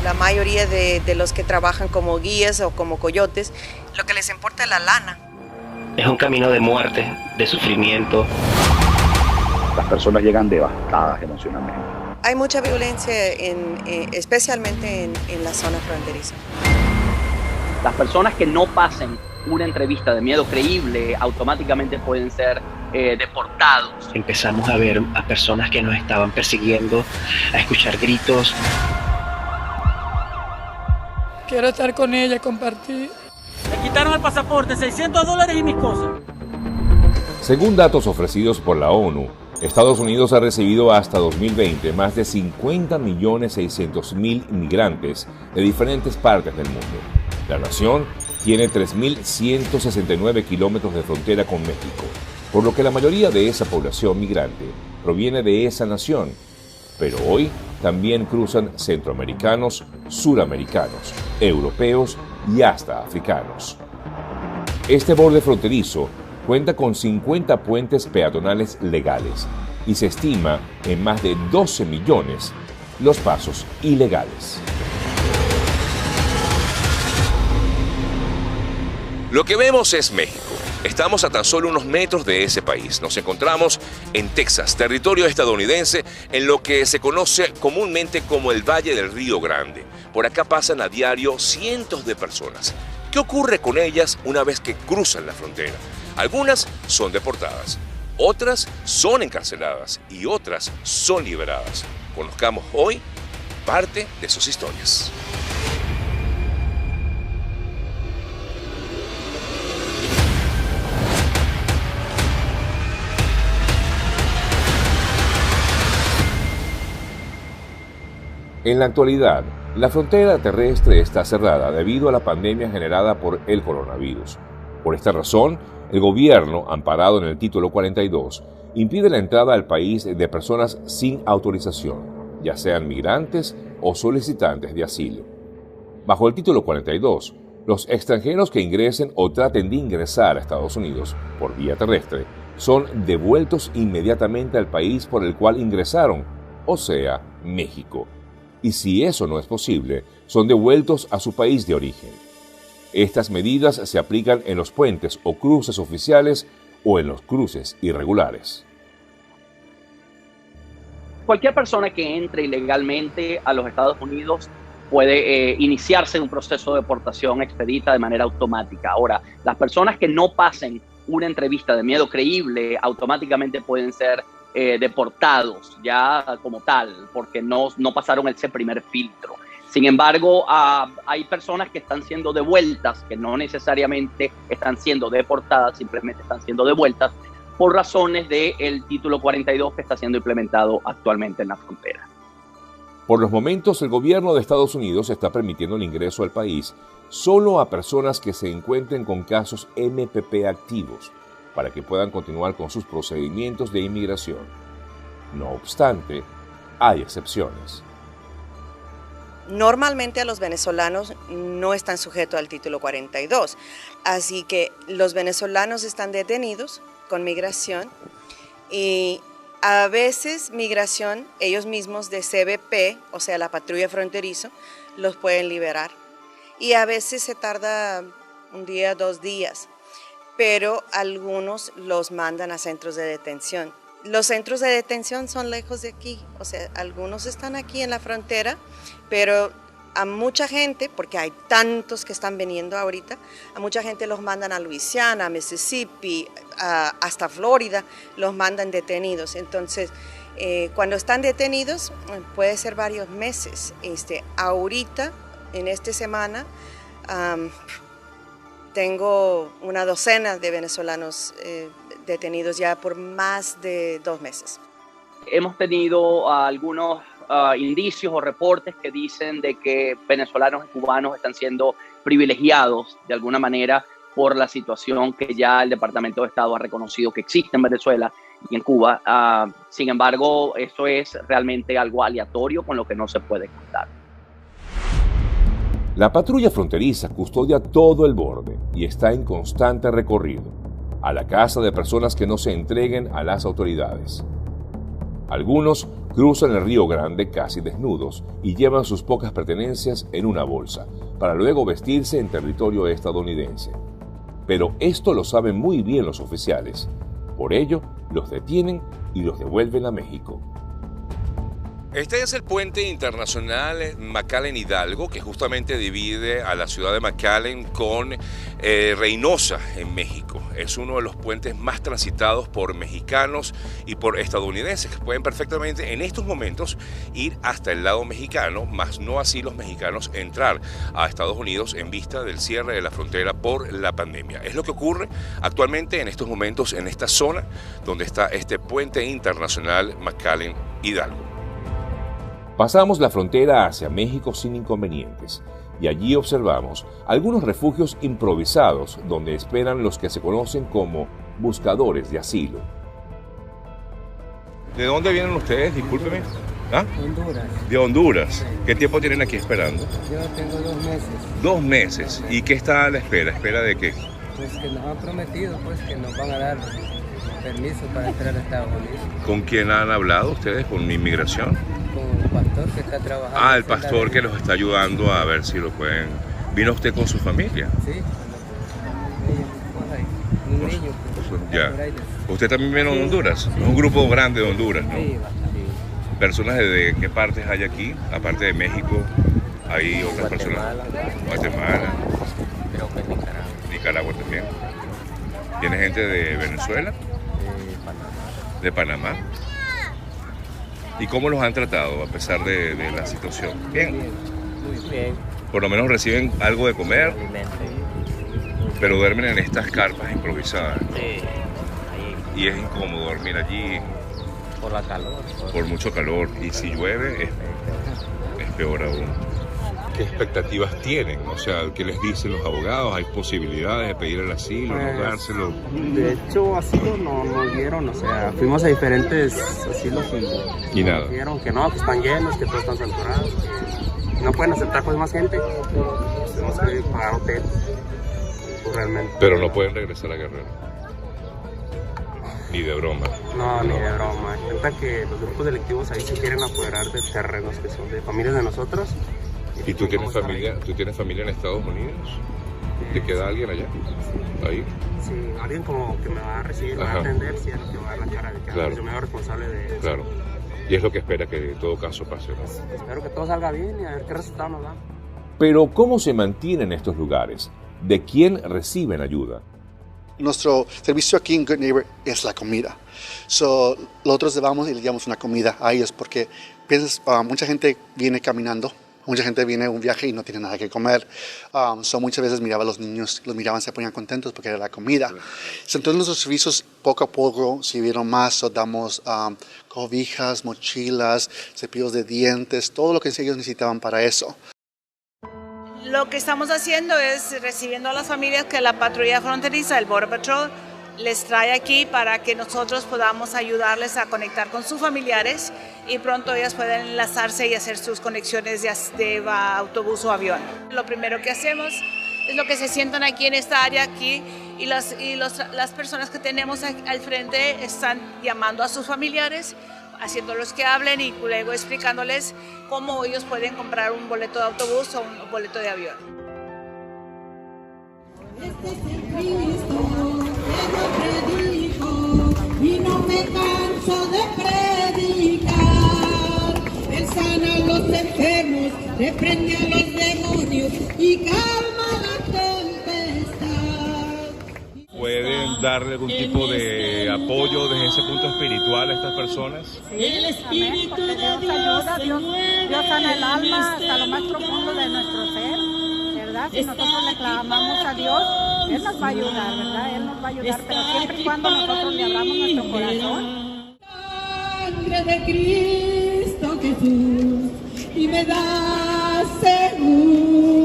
La mayoría de los que trabajan como guías o como coyotes, lo que les importa es la lana. Es un camino de muerte, de sufrimiento. Las personas llegan devastadas emocionalmente. Hay mucha violencia, especialmente en la zona fronteriza. Las personas que no pasen una entrevista de miedo creíble automáticamente pueden ser deportados. Empezamos a ver a personas que nos estaban persiguiendo, a escuchar gritos. Quiero estar con ella, compartir. Me quitaron el pasaporte, $600 y mis cosas. Según datos ofrecidos por la ONU, Estados Unidos ha recibido hasta 2020 más de 50.600.000 inmigrantes de diferentes partes del mundo. La nación tiene 3.169 kilómetros de frontera con México, por lo que la mayoría de esa población migrante proviene de esa nación. Pero hoy también cruzan centroamericanos, suramericanos, europeos y hasta africanos. Este borde fronterizo cuenta con 50 puentes peatonales legales y se estima en más de 12 millones los pasos ilegales. Lo que vemos es México. Estamos a tan solo unos metros de ese país. Nos encontramos en Texas, territorio estadounidense, en lo que se conoce comúnmente como el Valle del Río Grande. Por acá pasan a diario cientos de personas. ¿Qué ocurre con ellas una vez que cruzan la frontera? Algunas son deportadas, otras son encarceladas y otras son liberadas. Conozcamos hoy parte de sus historias. En la actualidad, la frontera terrestre está cerrada debido a la pandemia generada por el coronavirus. Por esta razón, el gobierno, amparado en el título 42, impide la entrada al país de personas sin autorización, ya sean migrantes o solicitantes de asilo. Bajo el título 42, los extranjeros que ingresen o traten de ingresar a Estados Unidos por vía terrestre son devueltos inmediatamente al país por el cual ingresaron, o sea, México. Y si eso no es posible, son devueltos a su país de origen. Estas medidas se aplican en los puentes o cruces oficiales o en los cruces irregulares. Cualquier persona que entre ilegalmente a los Estados Unidos puede iniciarse en un proceso de deportación expedita de manera automática. Ahora, las personas que no pasen una entrevista de miedo creíble automáticamente pueden ser deportados ya como tal, porque no pasaron ese primer filtro. Sin embargo, hay personas que están siendo devueltas, que no necesariamente están siendo deportadas, simplemente están siendo devueltas por razones del título 42 que está siendo implementado actualmente en la frontera. Por los momentos, el gobierno de Estados Unidos está permitiendo el ingreso al país solo a personas que se encuentren con casos MPP activos, para que puedan continuar con sus procedimientos de inmigración. No obstante, hay excepciones. Normalmente a los venezolanos no están sujetos al título 42, así que los venezolanos están detenidos con migración y a veces migración, ellos mismos de CBP, o sea la patrulla fronterizo, los pueden liberar y a veces se tarda un día, 2 días. Pero algunos los mandan a centros de detención. Los centros de detención son lejos de aquí, o sea, algunos están aquí en la frontera, pero a mucha gente, porque hay tantos que están viniendo ahorita, a mucha gente los mandan a Luisiana, a Mississippi, hasta Florida, los mandan detenidos. Entonces, cuando están detenidos, puede ser varios meses. Ahorita, en esta semana, tengo una docena de venezolanos detenidos ya por más de 2 meses. Hemos tenido algunos indicios o reportes que dicen de que venezolanos y cubanos están siendo privilegiados de alguna manera por la situación que ya el Departamento de Estado ha reconocido que existe en Venezuela y en Cuba. Sin embargo, eso es realmente algo aleatorio con lo que no se puede contar. La patrulla fronteriza custodia todo el borde y está en constante recorrido, a la casa de personas que no se entreguen a las autoridades. Algunos cruzan el Río Grande casi desnudos y llevan sus pocas pertenencias en una bolsa, para luego vestirse en territorio estadounidense. Pero esto lo saben muy bien los oficiales. Por ello, los detienen y los devuelven a México. Este es el puente internacional McAllen Hidalgo, que justamente divide a la ciudad de McAllen con Reynosa en México. Es uno de los puentes más transitados por mexicanos y por estadounidenses, que pueden perfectamente en estos momentos ir hasta el lado mexicano, más no así los mexicanos entrar a Estados Unidos en vista del cierre de la frontera por la pandemia. Es lo que ocurre actualmente en estos momentos en esta zona donde está este puente internacional McAllen Hidalgo. Pasamos la frontera hacia México sin inconvenientes y allí observamos algunos refugios improvisados donde esperan los que se conocen como buscadores de asilo. ¿De dónde vienen ustedes? Discúlpeme. ¿Ah? Honduras. De Honduras. ¿Qué tiempo tienen aquí esperando? Yo tengo 2 meses. 2 meses. ¿Y qué está a la espera? ¿Espera de qué? Pues que nos han prometido pues que nos van a dar permiso para entrar a Estados Unidos. ¿Con quién han hablado ustedes? ¿Con inmigración? Con el pastor que está trabajando. Ah, el pastor que los está ayudando a ver si lo pueden... ¿Vino usted con su familia? Sí, un niño. Ya. ¿Usted también vino de Honduras? Es un grupo grande de Honduras, ¿no? Sí, bastante. ¿Personas de qué partes hay aquí? Aparte de México, ¿hay otras personas? Guatemala. Creo que Nicaragua. Nicaragua también. ¿Tiene gente de Venezuela? Panamá. De Panamá. ¿Y cómo los han tratado a pesar de la situación? Bien. Muy bien. Por lo menos reciben algo de comer, Alimento. pero duermen en estas carpas improvisadas. Sí. Ahí, Y es incómodo dormir allí por la calor. por mucho calor. Y si llueve es peor aún. ¿Qué expectativas tienen? O sea, ¿qué les dicen los abogados? ¿Hay posibilidades de pedir el asilo, no dárselo? De hecho, asilo no nos dieron, o sea, fuimos a diferentes asilos Y nada. nos dijeron que no, que están llenos, que todos están saturados, que no pueden aceptar pues más gente, tenemos que pagar hotel, pues, realmente. Pero no pueden regresar a Guerrero. Ni de broma. No, ni de broma. Cuenta que los grupos delictivos ahí se quieren apoderar de terrenos que son de familias de nosotros. ¿Y tú tienes familia en Estados Unidos? ¿Te queda alguien allá? Ahí. Sí, alguien como que me va a recibir, me va a atender, si es lo que va a dar la cara de que Claro. yo me hago responsable de eso. Claro. Y es lo que espera que en todo caso pase, ¿no? Espero que todo salga bien y a ver qué resultado nos da. Pero ¿cómo se mantienen estos lugares? ¿De quién reciben ayuda? Nuestro servicio aquí en Good Neighbor es la comida. Nosotros vamos y le damos una comida a ellos porque mucha gente viene caminando, mucha gente viene a un viaje y no tiene nada que comer. Muchas veces miraba a los niños, los miraban, se ponían contentos porque era la comida. Entonces nuestros servicios poco a poco sirvieron más, damos cobijas, mochilas, cepillos de dientes, todo lo que ellos necesitaban para eso. Lo que estamos haciendo es recibiendo a las familias que la patrulla fronteriza, el Border Patrol, les trae aquí para que nosotros podamos ayudarles a conectar con sus familiares y pronto ellas pueden enlazarse y hacer sus conexiones de autobús o avión. Lo primero que hacemos es lo que se sientan aquí en esta área aquí y las personas que tenemos al frente están llamando a sus familiares, haciéndolos que hablen y luego explicándoles cómo ellos pueden comprar un boleto de autobús o un boleto de avión. Este es el Cristo que yo predico y no me canso de predicar. Él sana a los enfermos, reprende a los demonios y calma la tempestad. ¿Pueden darle algún tipo de apoyo desde ese punto espiritual a estas personas? El Espíritu de Dios ayuda, Dios sana el alma hasta lo más profundo de nuestro ser, ¿verdad? Si nosotros le clamamos a Dios, Él nos va a ayudar, ¿verdad? Él nos va a ayudar, pero siempre y cuando nosotros le abramos nuestro corazón. Sangre de Cristo Jesús y me da seguridad.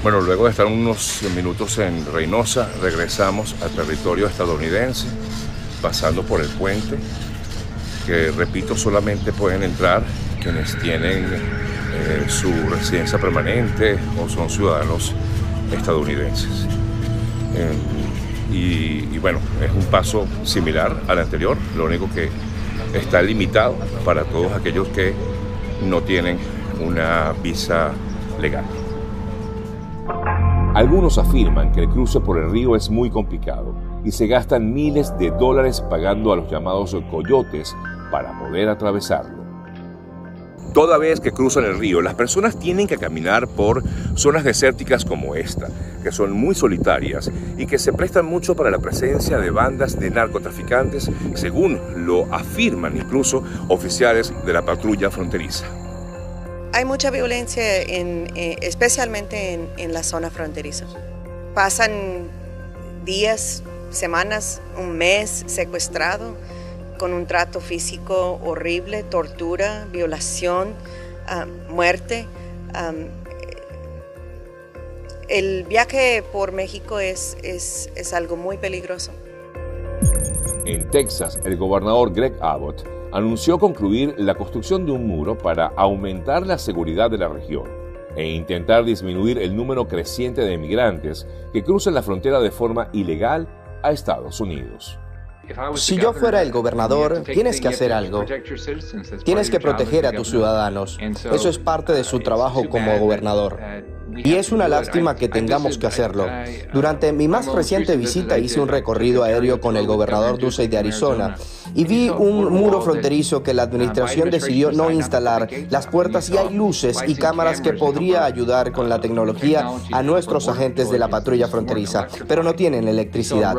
Bueno, luego de estar unos minutos en Reynosa, regresamos al territorio estadounidense, pasando por el puente, que repito, solamente pueden entrar quienes tienen su residencia permanente o son ciudadanos estadounidenses. y bueno, es un paso similar al anterior, lo único que está limitado para todos aquellos que no tienen una visa legal. Algunos afirman que el cruce por el río es muy complicado y se gastan miles de dólares pagando a los llamados coyotes para poder atravesarlo. Toda vez que cruzan el río, las personas tienen que caminar por zonas desérticas como esta, que son muy solitarias y que se prestan mucho para la presencia de bandas de narcotraficantes, según lo afirman incluso oficiales de la patrulla fronteriza. Hay mucha violencia, especialmente en la zona fronteriza. Pasan días, semanas, un mes secuestrado, con un trato físico horrible, tortura, violación, muerte. El viaje por México es algo muy peligroso. En Texas, el gobernador Greg Abbott anunció concluir la construcción de un muro para aumentar la seguridad de la región e intentar disminuir el número creciente de migrantes que cruzan la frontera de forma ilegal a Estados Unidos. Si yo fuera el gobernador, tienes que hacer algo. Tienes que proteger a tus ciudadanos. Eso es parte de su trabajo como gobernador. Y es una lástima que tengamos que hacerlo. Durante mi más reciente visita hice un recorrido aéreo con el gobernador Ducey de Arizona y vi un muro fronterizo que la administración decidió no instalar las puertas, y hay luces y cámaras que podría ayudar con la tecnología a nuestros agentes de la patrulla fronteriza, pero no tienen electricidad.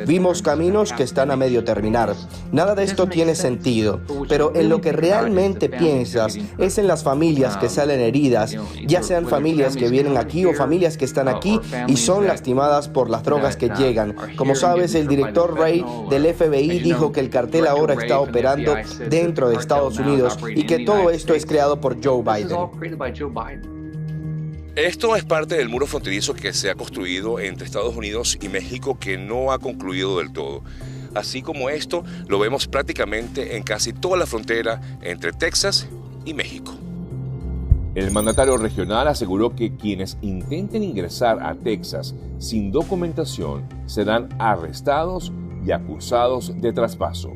Vimos caminos que están a medio terminar. Nada de esto tiene sentido, pero en lo que realmente piensas es en las familias que salen heridas, ya sean familias que vienen aquí o familias que están aquí y son lastimadas por las drogas que llegan. Como sabes, el director Ray del FBI dijo que el cartel ahora está operando dentro de Estados Unidos y que todo esto es creado por Joe Biden. Esto es parte del muro fronterizo que se ha construido entre Estados Unidos y México, que no ha concluido del todo. Así como esto, lo vemos prácticamente en casi toda la frontera entre Texas y México. El mandatario regional aseguró que quienes intenten ingresar a Texas sin documentación serán arrestados y acusados de traspaso.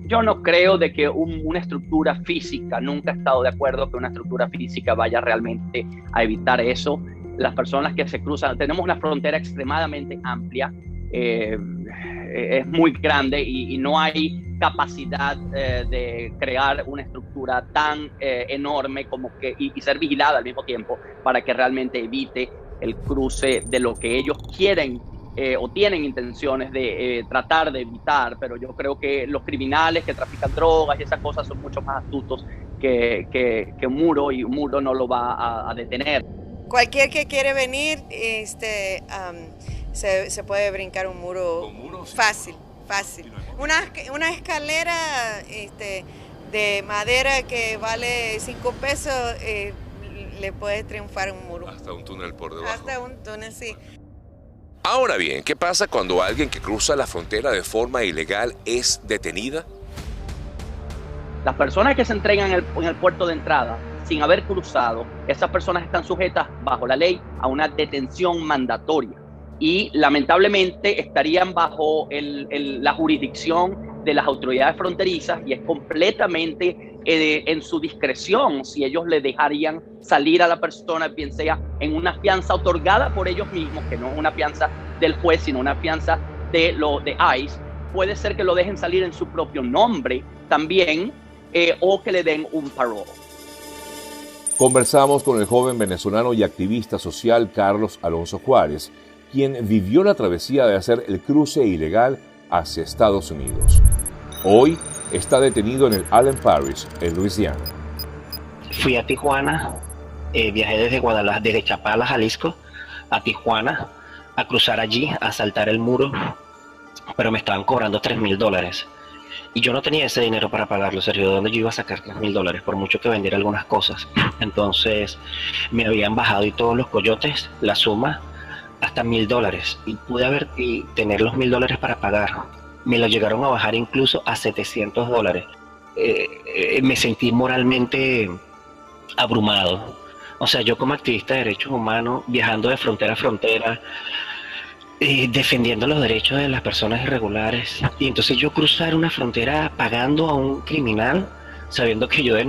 Yo no creo de que una estructura física, nunca he estado de acuerdo que una estructura física vaya realmente a evitar eso. Las personas que se cruzan, tenemos una frontera extremadamente amplia, es muy grande y no hay capacidad de crear una estructura tan enorme como y ser vigilada al mismo tiempo para que realmente evite el cruce de lo que ellos quieren o tienen intenciones de tratar de evitar. Pero yo creo que los criminales que trafican drogas y esas cosas son mucho más astutos que un muro, y un muro no lo va a detener. Cualquier que quiere venir se puede brincar un muro fácil. Una escalera de madera que vale 5 pesos, le puede triunfar un muro. Hasta un túnel por debajo. Hasta un túnel, sí. Ahora bien, ¿qué pasa cuando alguien que cruza la frontera de forma ilegal es detenida? Las personas que se entregan en el puerto de entrada sin haber cruzado, esas personas están sujetas bajo la ley a una detención mandatoria y lamentablemente estarían bajo la jurisdicción de las autoridades fronterizas, y es completamente en su discreción si ellos le dejarían salir a la persona, bien sea en una fianza otorgada por ellos mismos, que no es una fianza del juez, sino una fianza de ICE. Puede ser que lo dejen salir en su propio nombre también, o que le den un parole. Conversamos con el joven venezolano y activista social Carlos Alonso Juárez, quien vivió la travesía de hacer el cruce ilegal hacia Estados Unidos. Hoy está detenido en el Allen Parish, en Luisiana. Fui a Tijuana, viajé desde Chapala, Jalisco, a Tijuana, a cruzar allí, a saltar el muro, pero me estaban cobrando $3,000. Y yo no tenía ese dinero para pagarlo, Sergio. ¿De dónde yo iba a sacar $3,000? Por mucho que vendiera algunas cosas. Entonces me habían bajado, y todos los coyotes, la suma, hasta $1,000. Y pude tener los $1,000 para pagar. Me lo llegaron a bajar incluso a $700. Me sentí moralmente abrumado. O sea, yo como activista de derechos humanos, viajando de frontera a frontera, defendiendo los derechos de las personas irregulares. Y entonces yo cruzar una frontera pagando a un criminal, sabiendo que yo he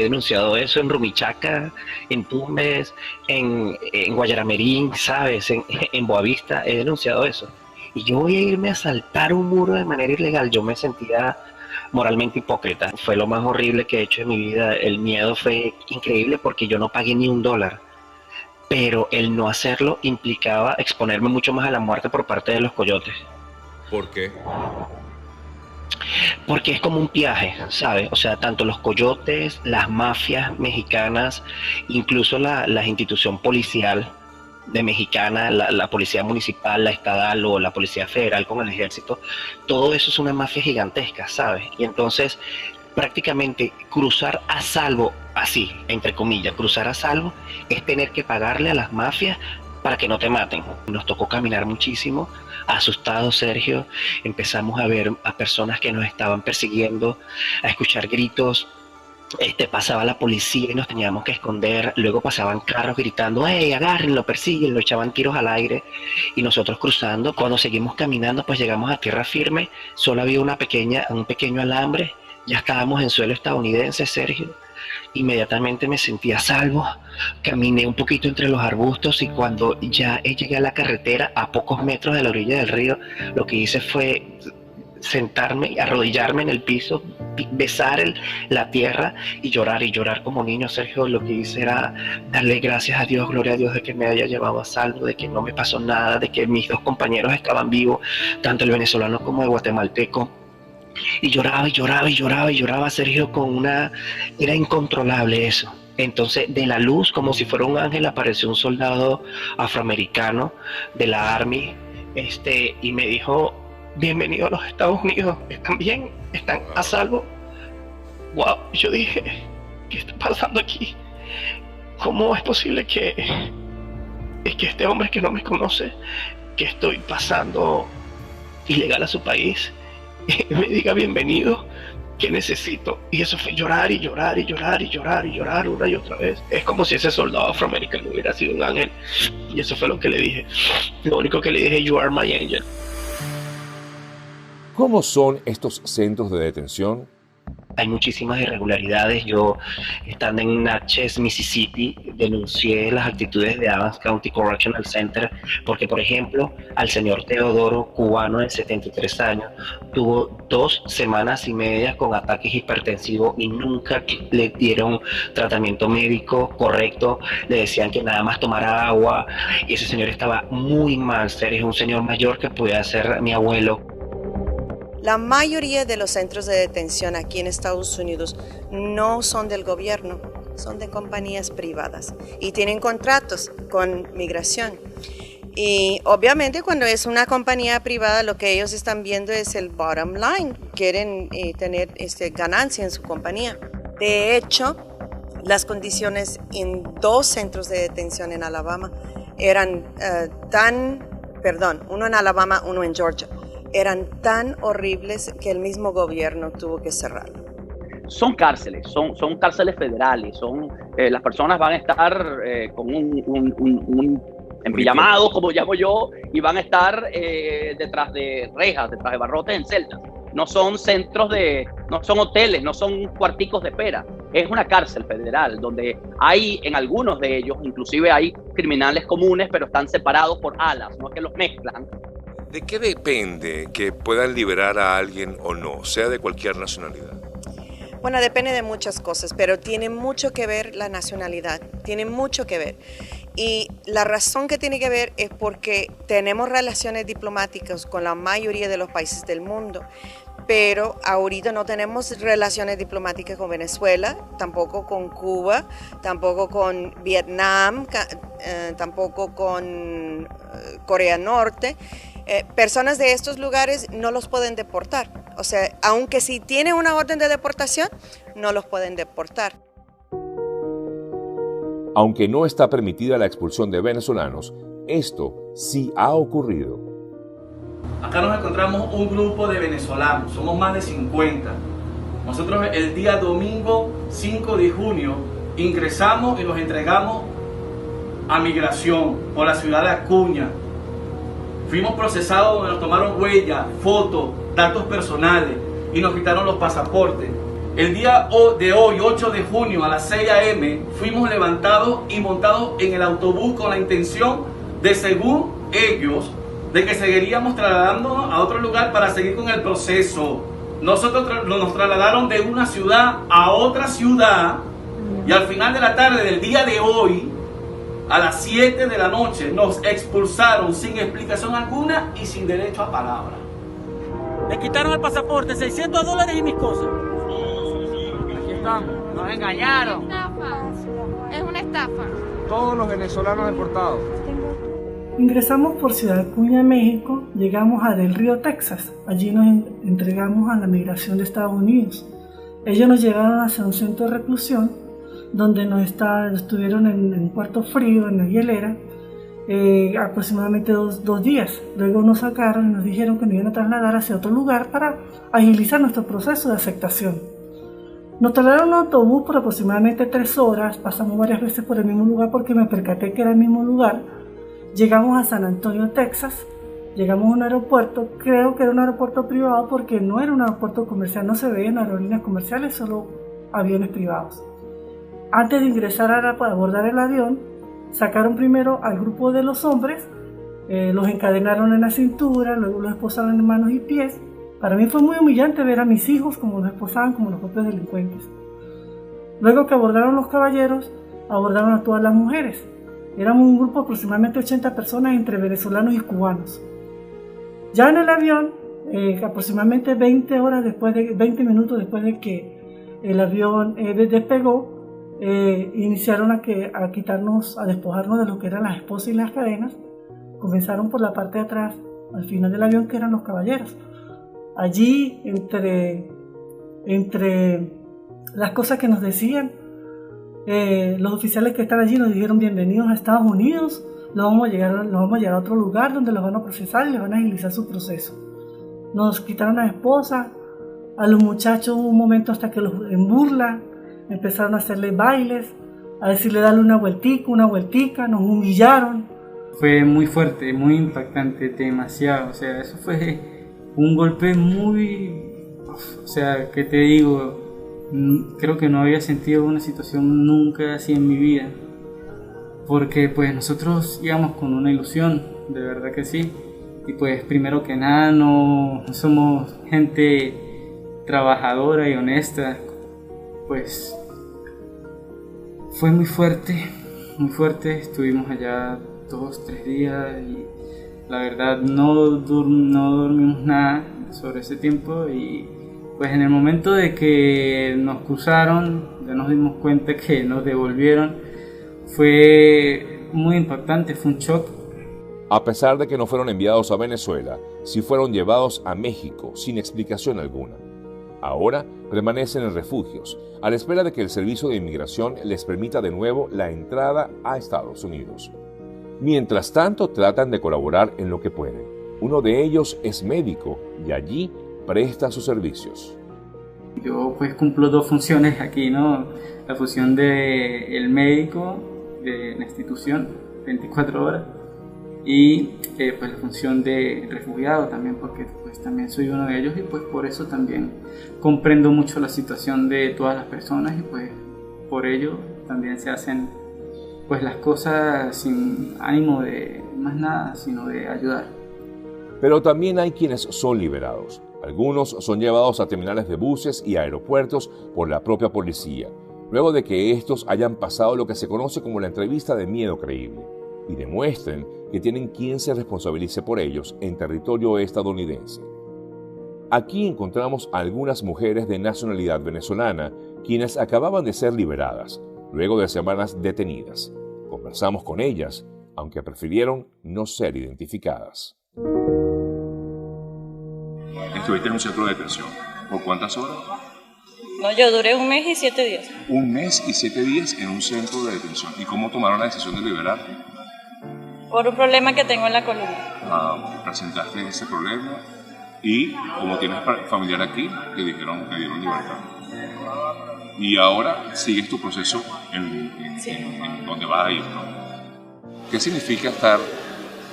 denunciado eso en Rumichaca, en Tumbes, en Guayaramerín, ¿sabes? En Boavista, he denunciado eso. Y yo voy a irme a saltar un muro de manera ilegal. Yo me sentía moralmente hipócrita. Fue lo más horrible que he hecho en mi vida. El miedo fue increíble porque yo no pagué ni $1. Pero el no hacerlo implicaba exponerme mucho más a la muerte por parte de los coyotes. ¿Por qué? Porque es como un viaje, ¿sabes? O sea, tanto los coyotes, las mafias mexicanas, incluso la institución policial de mexicana, la policía municipal, la estatal o la policía federal con el ejército, todo eso es una mafia gigantesca, ¿sabes? Y entonces prácticamente cruzar a salvo, así, entre comillas, cruzar a salvo es tener que pagarle a las mafias para que no te maten. Nos tocó caminar muchísimo, asustados, Sergio. Empezamos a ver a personas que nos estaban persiguiendo, a escuchar gritos. Pasaba la policía y nos teníamos que esconder. Luego pasaban carros gritando, ¡hey, agárrenlo, persíguenlo! Echaban tiros al aire y nosotros cruzando. Cuando seguimos caminando, pues llegamos a tierra firme. Solo había un pequeño alambre. Ya estábamos en suelo estadounidense, Sergio. Inmediatamente me sentí a salvo. Caminé un poquito entre los arbustos y cuando ya llegué a la carretera, a pocos metros de la orilla del río, lo que hice fue sentarme y arrodillarme en el piso, besar la tierra y llorar como niño, Sergio. Lo que hice era darle gracias a Dios, gloria a Dios de que me haya llevado a salvo, de que no me pasó nada, de que mis dos compañeros estaban vivos, tanto el venezolano como el guatemalteco. Y lloraba, Sergio, era incontrolable eso. Entonces, de la luz, como si fuera un ángel, apareció un soldado afroamericano de la Army, y me dijo, bienvenido a los Estados Unidos, ¿están bien? ¿Están a salvo? Wow, yo dije, ¿qué está pasando aquí? ¿Cómo es posible que este hombre que no me conoce, que estoy pasando ilegal a su país, me diga bienvenido, que necesito? Y eso fue llorar una y otra vez. Es como si ese soldado afroamericano hubiera sido un ángel. Y eso fue lo que le dije. Lo único que le dije, you are my angel. ¿Cómo son estos centros de detención? Hay muchísimas irregularidades. Yo, estando en Natchez, Mississippi, denuncié las actitudes de Adams County Correctional Center porque, por ejemplo, al señor Teodoro, cubano de 73 años, tuvo 2 semanas y media con ataques hipertensivos y nunca le dieron tratamiento médico correcto. Le decían que nada más tomara agua y ese señor estaba muy mal. Es un señor mayor que podía ser mi abuelo. La mayoría de los centros de detención aquí en Estados Unidos no son del gobierno, son de compañías privadas y tienen contratos con migración. Y obviamente cuando es una compañía privada lo que ellos están viendo es el bottom line, quieren tener ganancia en su compañía. De hecho, las condiciones en 2 centros de detención en Alabama eran uno en Alabama, uno en Georgia, eran tan horribles que el mismo gobierno tuvo que cerrarlo. Son cárceles, son cárceles federales, las personas van a estar con un empillamados, como llamo yo, y van a estar detrás de rejas, detrás de barrotes en celdas. No son no son hoteles, no son cuarticos de espera. Es una cárcel federal donde hay, en algunos de ellos, inclusive hay criminales comunes, pero están separados por alas, no es que los mezclan. ¿De qué depende que puedan liberar a alguien o no, sea de cualquier nacionalidad? Bueno, depende de muchas cosas, pero tiene mucho que ver la nacionalidad, tiene mucho que ver. Y la razón que tiene que ver es porque tenemos relaciones diplomáticas con la mayoría de los países del mundo, pero ahorita no tenemos relaciones diplomáticas con Venezuela, tampoco con Cuba, tampoco con Vietnam, tampoco con Corea Norte. Personas de estos lugares no los pueden deportar. O sea, aunque si tienen una orden de deportación, no los pueden deportar. Aunque no está permitida la expulsión de venezolanos, esto sí ha ocurrido. Acá nos encontramos un grupo de venezolanos, somos más de 50. Nosotros el día domingo 5 de junio ingresamos y los entregamos a migración por la ciudad de Acuña. Fuimos procesados donde nos tomaron huellas, fotos, datos personales y nos quitaron los pasaportes. El día de hoy, 8 de junio a las 6 a.m., fuimos levantados y montados en el autobús con la intención de, según ellos, de que seguiríamos trasladándonos a otro lugar para seguir con el proceso. Nosotros nos trasladaron de una ciudad a otra ciudad y al final de la tarde del día de hoy, a las 7 de la noche, nos expulsaron sin explicación alguna y sin derecho a palabra. Le quitaron el pasaporte, $600 y mis cosas. Aquí estamos. Nos engañaron. Es una estafa. Todos los venezolanos deportados. Ingresamos por Ciudad Acuña, México, llegamos a Del Río, Texas. Allí nos entregamos a la migración de Estados Unidos. Ellos nos llevaron hacia un centro de reclusión donde estuvieron en un cuarto frío, en la hielera, aproximadamente dos días. Luego nos sacaron y nos dijeron que nos iban a trasladar hacia otro lugar para agilizar nuestro proceso de aceptación. Nos trasladaron en un autobús por aproximadamente 3 horas, pasamos varias veces por el mismo lugar porque me percaté que era el mismo lugar. Llegamos a San Antonio, Texas, llegamos a un aeropuerto, creo que era un aeropuerto privado porque no era un aeropuerto comercial, no se veían aerolíneas comerciales, solo aviones privados. Antes de ingresar a abordar el avión, sacaron primero al grupo de los hombres, los encadenaron en la cintura, luego los esposaron en manos y pies. Para mí fue muy humillante ver a mis hijos como los esposaban como los propios delincuentes. Luego que abordaron los caballeros, abordaron a todas las mujeres. Éramos un grupo de aproximadamente 80 personas entre venezolanos y cubanos. Ya en el avión, aproximadamente 20 minutos después de que el avión despegó, iniciaron a despojarnos de lo que eran las esposas y las cadenas. Comenzaron por la parte de atrás, al final del avión, que eran los caballeros. Allí, entre las cosas que nos decían, los oficiales que están allí nos dijeron: bienvenidos a Estados Unidos, los vamos a llevar a otro lugar donde los van a procesar y les van a agilizar su proceso. Nos quitaron a las esposas, a los muchachos hubo un momento hasta que en burla empezaron a hacerle bailes, a decirle dale una vueltica, nos humillaron. Fue muy fuerte, muy impactante, demasiado, o sea, eso fue un golpe muy, o sea, ¿qué te digo? Creo que no había sentido una situación nunca así en mi vida, porque pues nosotros íbamos con una ilusión, de verdad que sí, y pues primero que nada no somos gente trabajadora y honesta, pues fue muy fuerte, estuvimos allá 2-3 días y la verdad no dormimos nada sobre ese tiempo y pues en el momento de que nos cruzaron, ya nos dimos cuenta que nos devolvieron, fue muy impactante, fue un shock. A pesar de que no fueron enviados a Venezuela, sí fueron llevados a México sin explicación alguna. Ahora permanecen en refugios, a la espera de que el Servicio de Inmigración les permita de nuevo la entrada a Estados Unidos. Mientras tanto, tratan de colaborar en lo que pueden. Uno de ellos es médico y allí presta sus servicios. Yo pues cumplo 2 funciones aquí, ¿no? La función de el médico de la institución, 24 horas, y pues la función de refugiado también, porque pues también soy uno de ellos y pues por eso también comprendo mucho la situación de todas las personas y pues por ello también se hacen pues las cosas sin ánimo de más nada, sino de ayudar. Pero también hay quienes son liberados. Algunos son llevados a terminales de buses y aeropuertos por la propia policía, luego de que estos hayan pasado lo que se conoce como la entrevista de miedo creíble y demuestren que tienen quien se responsabilice por ellos en territorio estadounidense. Aquí encontramos a algunas mujeres de nacionalidad venezolana quienes acababan de ser liberadas, luego de semanas detenidas. Conversamos con ellas, aunque prefirieron no ser identificadas. ¿Estuviste en un centro de detención? ¿Por cuántas horas? No, yo duré 1 mes y 7 días. 1 mes y 7 días en un centro de detención. ¿Y cómo tomaron la decisión de liberarte? Por un problema que tengo en la columna. Presentaste ese problema y como tienes familiar aquí, te dieron libertad. Y ahora sigues tu proceso en donde vas a ir, ¿no? ¿Qué significa estar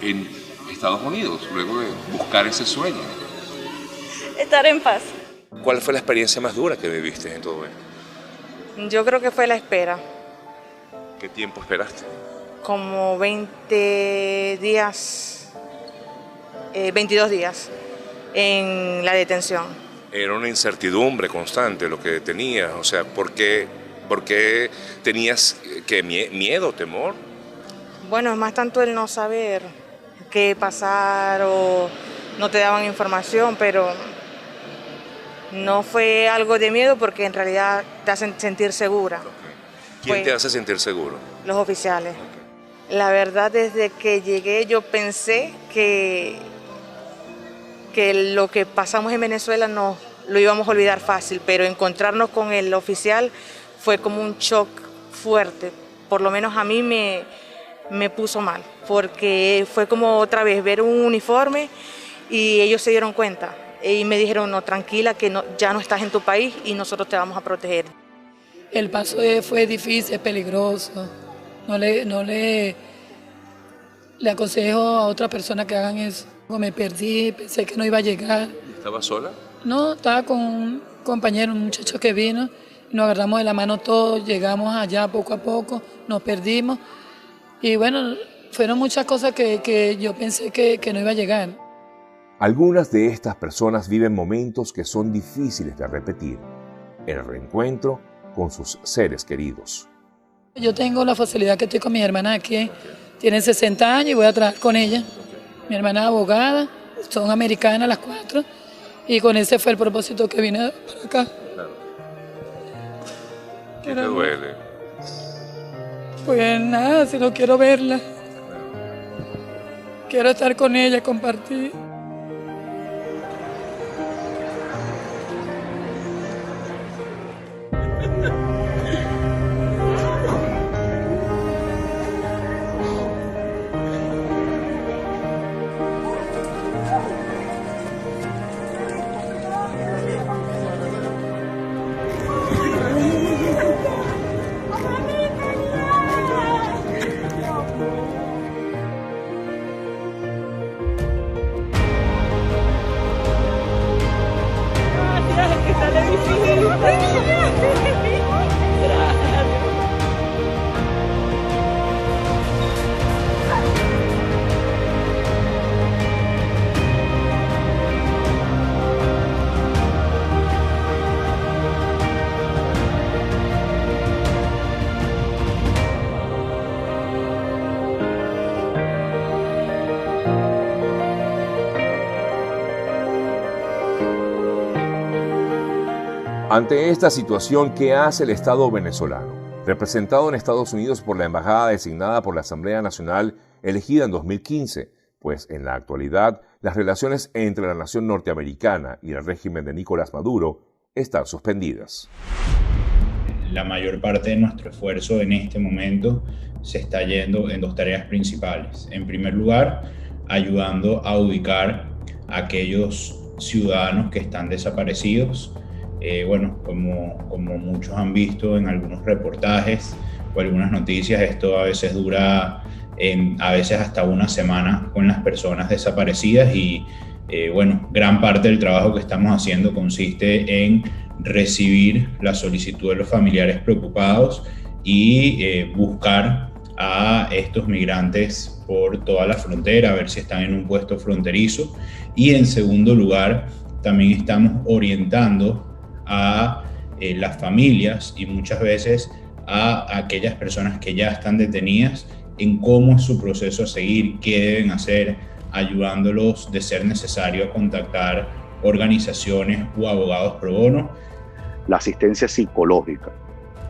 en Estados Unidos, luego de buscar ese sueño? Estar en paz. ¿Cuál fue la experiencia más dura que viviste en todo esto? Yo creo que fue la espera. ¿Qué tiempo esperaste? Como 20 días, 22 días en la detención. Era una incertidumbre constante lo que tenías, o sea, ¿por qué tenías miedo, temor? Bueno, es más tanto el no saber qué pasar o no te daban información, pero no fue algo de miedo porque en realidad te hacen sentir segura. ¿Quién te hace sentir seguro? Los oficiales. La verdad, desde que llegué yo pensé que lo que pasamos en Venezuela no lo íbamos a olvidar fácil, pero encontrarnos con el oficial fue como un shock fuerte. Por lo menos a mí me puso mal, porque fue como otra vez ver un uniforme y ellos se dieron cuenta y me dijeron, no, tranquila, que ya no estás en tu país y nosotros te vamos a proteger. El paso fue difícil, peligroso. No le aconsejo a otra persona que hagan eso. Me perdí, pensé que no iba a llegar. ¿Estabas sola? No, estaba con un compañero, un muchacho que vino. Nos agarramos de la mano todos, llegamos allá poco a poco, nos perdimos. Y bueno, fueron muchas cosas que yo pensé que no iba a llegar. Algunas de estas personas viven momentos que son difíciles de repetir. El reencuentro con sus seres queridos. Yo tengo la facilidad que estoy con mi hermana aquí, tiene 60 años y voy a trabajar con ella. Mi hermana es abogada, son americanas las 4 y con ese fue el propósito que vine para acá. ¿Qué te duele? Pues nada, si no quiero verla. Quiero estar con ella, compartir. Ante esta situación, ¿qué hace el Estado venezolano? Representado en Estados Unidos por la embajada designada por la Asamblea Nacional elegida en 2015, pues en la actualidad las relaciones entre la nación norteamericana y el régimen de Nicolás Maduro están suspendidas. La mayor parte de nuestro esfuerzo en este momento se está yendo en 2 tareas principales. En primer lugar, ayudando a ubicar a aquellos ciudadanos que están desaparecidos. Como muchos han visto en algunos reportajes o algunas noticias, esto a veces dura a veces hasta una semana con las personas desaparecidas y gran parte del trabajo que estamos haciendo consiste en recibir la solicitud de los familiares preocupados y buscar a estos migrantes por toda la frontera, a ver si están en un puesto fronterizo. Y en segundo lugar, también estamos orientando a las familias y muchas veces a aquellas personas que ya están detenidas en cómo es su proceso a seguir, qué deben hacer, ayudándolos de ser necesario a contactar organizaciones o abogados pro bono. La asistencia psicológica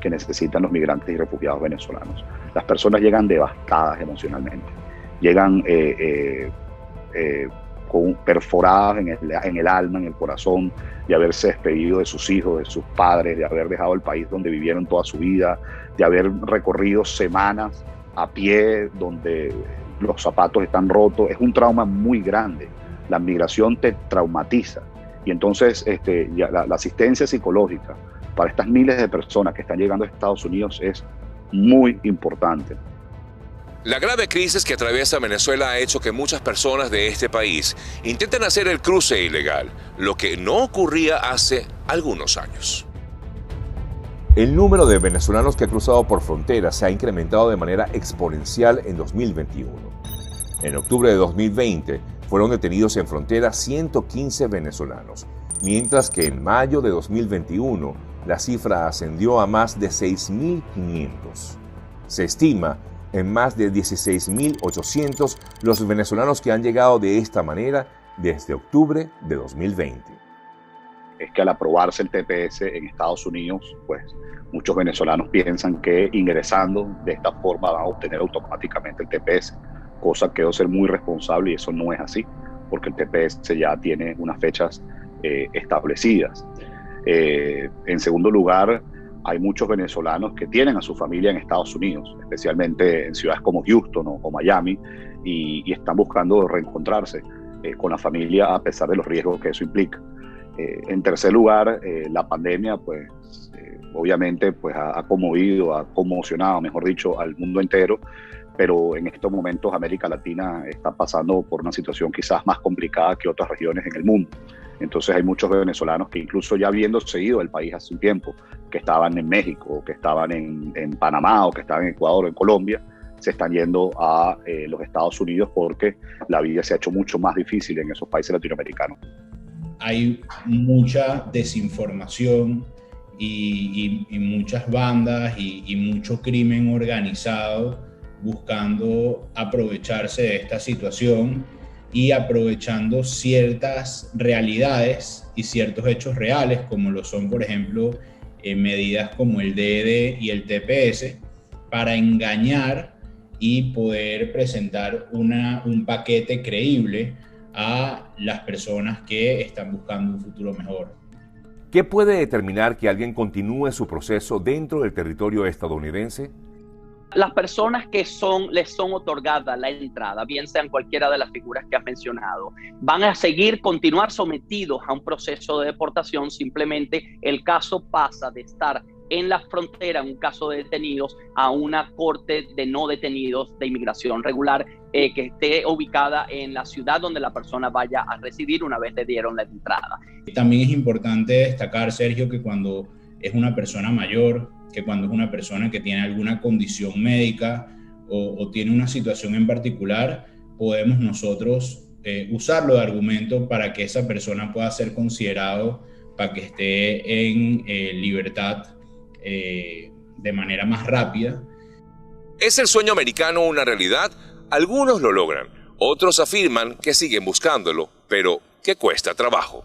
que necesitan los migrantes y refugiados venezolanos. Las personas llegan devastadas emocionalmente, llegan perforadas en el alma, en el corazón, de haberse despedido de sus hijos, de sus padres, de haber dejado el país donde vivieron toda su vida, de haber recorrido semanas a pie donde los zapatos están rotos. Es un trauma muy grande. La migración te traumatiza y entonces la asistencia psicológica para estas miles de personas que están llegando a Estados Unidos es muy importante. La grave crisis que atraviesa Venezuela ha hecho que muchas personas de este país intenten hacer el cruce ilegal, lo que no ocurría hace algunos años. El número de venezolanos que ha cruzado por frontera se ha incrementado de manera exponencial en 2021. En octubre de 2020 fueron detenidos en frontera 115 venezolanos, mientras que en mayo de 2021 la cifra ascendió a más de 6.500. Se estima en más de 16.800 los venezolanos que han llegado de esta manera desde octubre de 2020. Es que al aprobarse el TPS en Estados Unidos, pues muchos venezolanos piensan que ingresando de esta forma van a obtener automáticamente el TPS, cosa que debo ser muy responsable y eso no es así, porque el TPS ya tiene unas fechas establecidas. En segundo lugar, hay muchos venezolanos que tienen a su familia en Estados Unidos, especialmente en ciudades como Houston o Miami, y están buscando reencontrarse con la familia a pesar de los riesgos que eso implica. En tercer lugar, la pandemia, pues, obviamente, pues, ha conmovido, ha conmocionado, mejor dicho, al mundo entero, pero en estos momentos América Latina está pasando por una situación quizás más complicada que otras regiones en el mundo. Entonces hay muchos venezolanos que incluso ya habiéndose ido del país hace un tiempo, que estaban en México, o que estaban en Panamá, o que estaban en Ecuador o en Colombia, se están yendo a los Estados Unidos porque la vida se ha hecho mucho más difícil en esos países latinoamericanos. Hay mucha desinformación y muchas bandas y mucho crimen organizado buscando aprovecharse de esta situación y aprovechando ciertas realidades y ciertos hechos reales, como lo son, por ejemplo, medidas como el DED y el TPS, para engañar y poder presentar un paquete creíble a las personas que están buscando un futuro mejor. ¿Qué puede determinar que alguien continúe su proceso dentro del territorio estadounidense? Las personas que les son otorgadas la entrada, bien sean cualquiera de las figuras que has mencionado, van a continuar sometidos a un proceso de deportación. Simplemente el caso pasa de estar en la frontera, en un caso de detenidos, a una corte de no detenidos de inmigración regular que esté ubicada en la ciudad donde la persona vaya a residir una vez le dieron la entrada. También es importante destacar, Sergio, que cuando es una persona mayor, que cuando es una persona que tiene alguna condición médica o tiene una situación en particular, podemos nosotros usarlo de argumento para que esa persona pueda ser considerado para que esté en libertad de manera más rápida. ¿Es el sueño americano una realidad? Algunos lo logran, otros afirman que siguen buscándolo, pero que cuesta trabajo.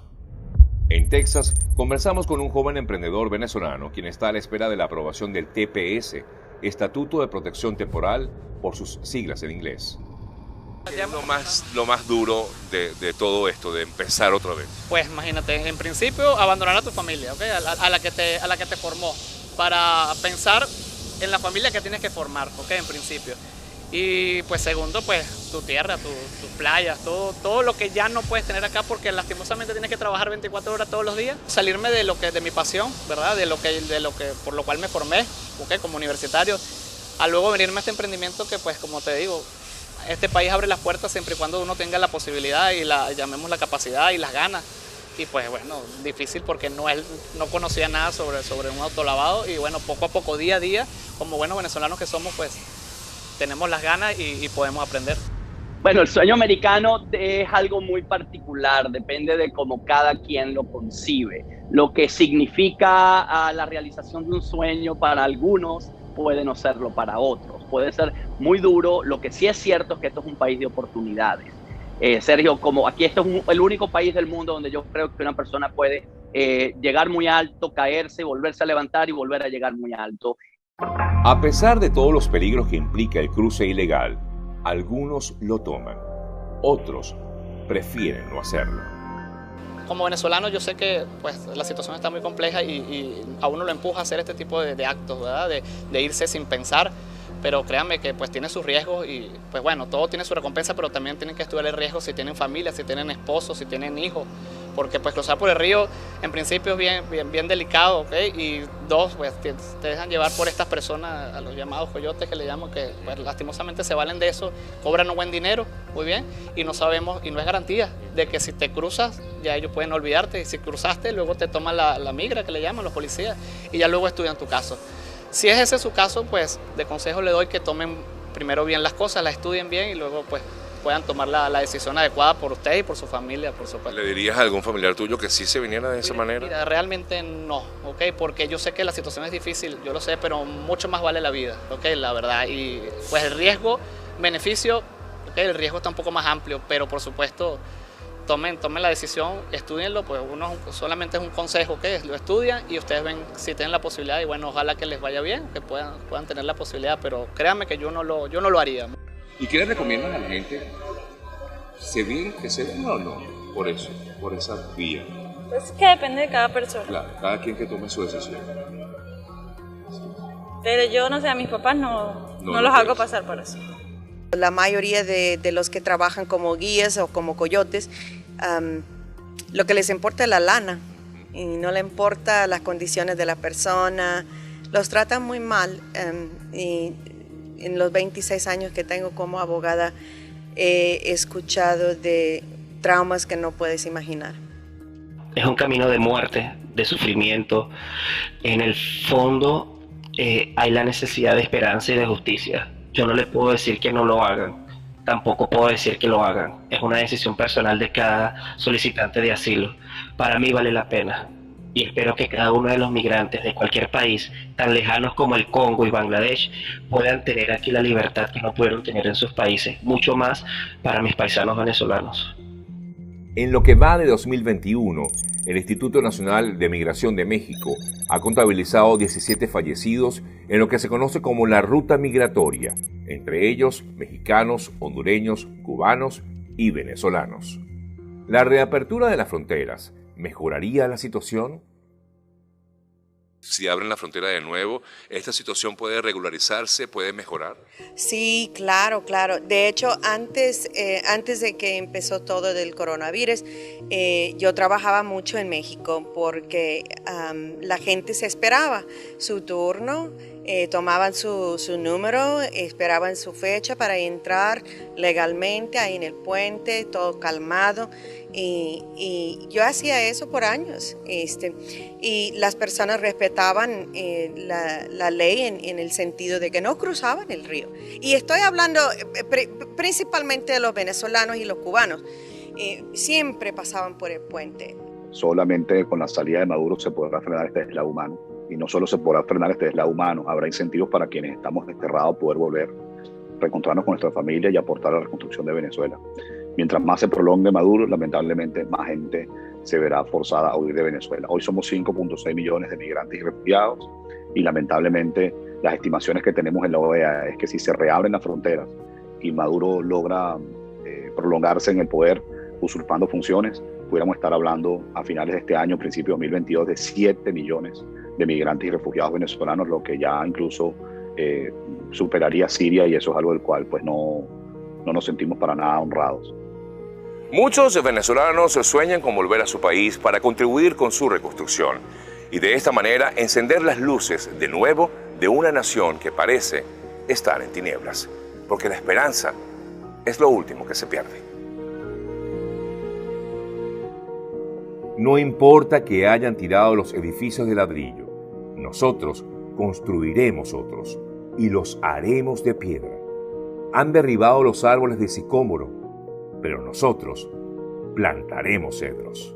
En Texas, conversamos con un joven emprendedor venezolano quien está a la espera de la aprobación del TPS, Estatuto de Protección Temporal, por sus siglas en inglés. ¿Qué es lo más duro de todo esto, de empezar otra vez? Pues imagínate, en principio, abandonar a tu familia, ¿okay? a la que te formó, para pensar en la familia que tienes que formar, ¿okay? En principio. Y pues segundo, pues tu tierra, tus playas, todo lo que ya no puedes tener acá porque lastimosamente tienes que trabajar 24 horas todos los días. Salirme de mi pasión, ¿verdad? De lo que por lo cual me formé, ¿okay? Como universitario, a luego venirme a este emprendimiento que, pues, como te digo, este país abre las puertas siempre y cuando uno tenga la posibilidad y llamemos la capacidad y las ganas. Y pues bueno, difícil porque no conocía nada sobre un autolavado y bueno, poco a poco, día a día, como buenos venezolanos que somos, pues tenemos las ganas y podemos aprender. Bueno, el sueño americano es algo muy particular, depende de cómo cada quien lo concibe. Lo que significa la realización de un sueño para algunos puede no serlo para otros. Puede ser muy duro. Lo que sí es cierto es que esto es un país de oportunidades. Sergio, como aquí esto es el único país del mundo donde yo creo que una persona puede llegar muy alto, caerse, volverse a levantar y volver a llegar muy alto. A pesar de todos los peligros que implica el cruce ilegal, algunos lo toman, otros prefieren no hacerlo. Como venezolano yo sé que pues, la situación está muy compleja y a uno lo empuja a hacer este tipo de actos, ¿verdad? De irse sin pensar, pero créanme que pues tiene sus riesgos y pues bueno, todo tiene su recompensa, pero también tienen que estudiar el riesgo si tienen familia, si tienen esposos, si tienen hijos, porque pues cruzar por el río en principio es bien delicado, ¿ok? Y dos, pues te dejan llevar por estas personas, a los llamados coyotes que le llamo, que pues, lastimosamente se valen de eso, cobran un buen dinero, muy bien, y no sabemos, y no es garantía de que si te cruzas, ya ellos pueden olvidarte, y si cruzaste, luego te toman la migra, que le llaman los policías, y ya luego estudian tu caso. Si es ese su caso, pues de consejo le doy que tomen primero bien las cosas, las estudien bien, y luego pues puedan tomar la decisión adecuada por usted y por su familia, por supuesto. ¿Le dirías a algún familiar tuyo que sí se viniera de esa manera? Mira, realmente no, ¿ok? Porque yo sé que la situación es difícil, yo lo sé, pero mucho más vale la vida, ¿ok? La verdad, y pues el riesgo, beneficio, ¿ok? El riesgo está un poco más amplio, pero por supuesto, tomen la decisión, estudienlo, pues uno solamente es un consejo, que lo estudian y ustedes ven si tienen la posibilidad, y bueno, ojalá que les vaya bien, que puedan tener la posibilidad, pero créanme que yo no lo haría. ¿Y qué le recomiendan a la gente? ¿Se viene que se venga o no? Por eso, por esa vía. Es que depende de cada persona. Claro, cada quien que tome su decisión. Pero yo, no sé, a mis papás no los hago pasar por eso. La mayoría de los que trabajan como guías o como coyotes, lo que les importa es la lana y no le importa las condiciones de la persona. Los tratan muy mal y en los 26 años que tengo como abogada he escuchado de traumas que no puedes imaginar. Es un camino de muerte, de sufrimiento. En el fondo hay la necesidad de esperanza y de justicia. Yo no les puedo decir que no lo hagan, tampoco puedo decir que lo hagan. Es una decisión personal de cada solicitante de asilo. Para mí vale la pena. Y espero que cada uno de los migrantes de cualquier país, tan lejanos como el Congo y Bangladesh, puedan tener aquí la libertad que no pudieron tener en sus países. Mucho más para mis paisanos venezolanos. En lo que va de 2021, el Instituto Nacional de Migración de México ha contabilizado 17 fallecidos en lo que se conoce como la ruta migratoria, entre ellos mexicanos, hondureños, cubanos y venezolanos. La reapertura de las fronteras ¿mejoraría la situación? Si abren la frontera de nuevo, ¿esta situación puede regularizarse, puede mejorar? Sí, claro. De hecho, antes de que empezó todo del coronavirus, yo trabajaba mucho en México porque la gente se esperaba su turno, tomaban su número, esperaban su fecha para entrar legalmente ahí en el puente, todo calmado. Y yo hacía eso por años, y las personas respetaban la ley en el sentido de que no cruzaban el río. Y estoy hablando principalmente de los venezolanos y los cubanos, siempre pasaban por el puente. Solamente con la salida de Maduro se podrá frenar este deslave humano. Y no solo se podrá frenar este deslave humano, habrá incentivos para quienes estamos desterrados poder volver, reencontrarnos con nuestra familia y aportar a la reconstrucción de Venezuela. Mientras más se prolongue Maduro, lamentablemente más gente se verá forzada a huir de Venezuela. Hoy somos 5.6 millones de migrantes y refugiados y lamentablemente las estimaciones que tenemos en la OEA es que si se reabren las fronteras y Maduro logra prolongarse en el poder usurpando funciones, pudiéramos estar hablando a finales de este año, principio de 2022, de 7 millones de migrantes y refugiados venezolanos, lo que ya incluso superaría Siria, y eso es algo del cual pues no nos sentimos para nada honrados. Muchos venezolanos sueñan con volver a su país para contribuir con su reconstrucción y de esta manera encender las luces de nuevo de una nación que parece estar en tinieblas, porque la esperanza es lo último que se pierde. No importa que hayan tirado los edificios de ladrillo, nosotros construiremos otros y los haremos de piedra. Han derribado los árboles de sicómoro, pero nosotros plantaremos cedros.